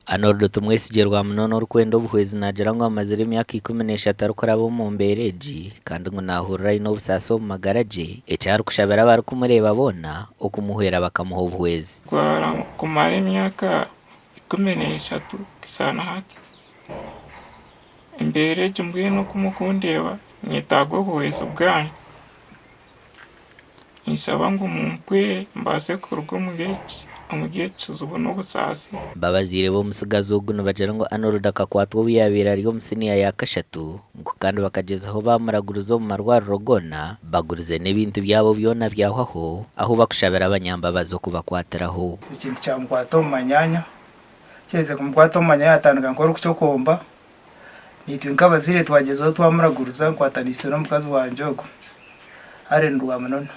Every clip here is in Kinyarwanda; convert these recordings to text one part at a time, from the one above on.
Anordo tumwesigye rwa munono rukwenda obuhwezi nagira ngo amazire emyaka 13 arukuraba mu mbereji kandi ngo nahurira n'obusasa mu magara ge ecyari kushabira abari kumureba bona okumuhwera bakamuha obuhwezi kwara kumara emyaka 13 kisana hati embereji mbwino kumukundeba nyetago obuhwezi bwanyu nisaba ngo mumpwe mbase kuruga omugihe kizibu n'obusasi babazire b'omusigazi ogu nibagira ngo Anordo akakwatwa obuyabire ari omu siniya ya kashatu ngo kandi bakagezaho bamuraguriza omu marwariro gona bagurize n'ebintu byabo byona byahwaho aho bakushabira abanyambabazi okubakwatiraho ikintu kyamukwata omu manyanya kyeze kumukwata omu manyanya atandika nkora okucyokomba nitwe nk'abazire twagezeho twamuraguriza nkwatanise n'omukazi wanje ogu arendwa munono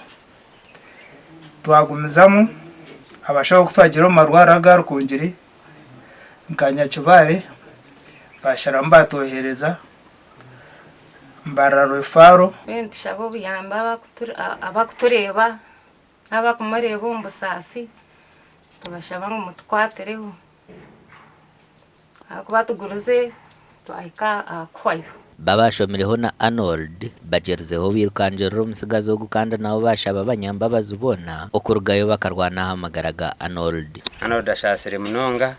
twagumizamu abashaho kutwagira omu marwariro agarukungiri nkanya kibare basharamu batohereza mbara refaro tushaba obuyamba abakutureba n'abakumureba omu busasi tubashaba ngo mutukwatireho akuba tugurize twahika akwayo babashomireho na Arnold bagerizeho birukanjirira omusigazi ogu kandi nabo bashaba abanyambabazi bona okurugayo bakarwana ahamagara ga Arnold ashasire munonga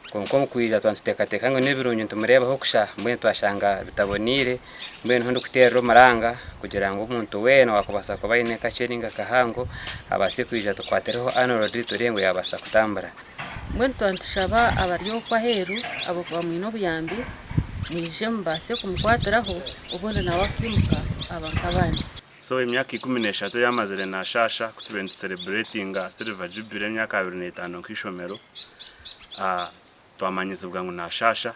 konko mukwija twantutekateka ngo n'ebirungi ntumurebaho kusha mbwene twashanga bitabonire mbwene hondi kuterera omaranga kugira ngo omuntu wena wakubasa kuba aine kacheringa kahango abase kwija tukwatireho Arnold turengo yabasa kutambura mbwene twantushaba abari okwa heru abo kuba mwine obuyambi mwije mbase kumukwatiraho ubundi nawe akimuka abankabandi so emyaka 13 yamazire na shasha kutubeni celebrating silver jubilee emyaka 25 nkishomero twamanyizibwa ngo na shasha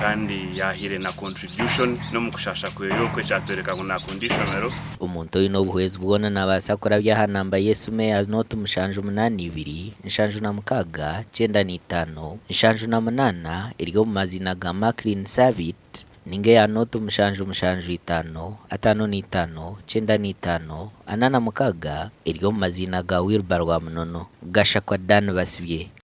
kandi yahire na contribution no mukushasha kweyo kwe cyatwereka ngo na conditionero umuntu uyu n'obuhwezi bwona nabasa kora byahanamba Yesu meya not mushanju 82 nshanju na mukaga 95 nshanju na 8 iriyo mu mazina ga Maclean Savit ninge ya not mushanju 5 atano ni 5 95 anana mukaga iriyo mu mazina ga Wilbar wa munono gasha kwa Dan basivye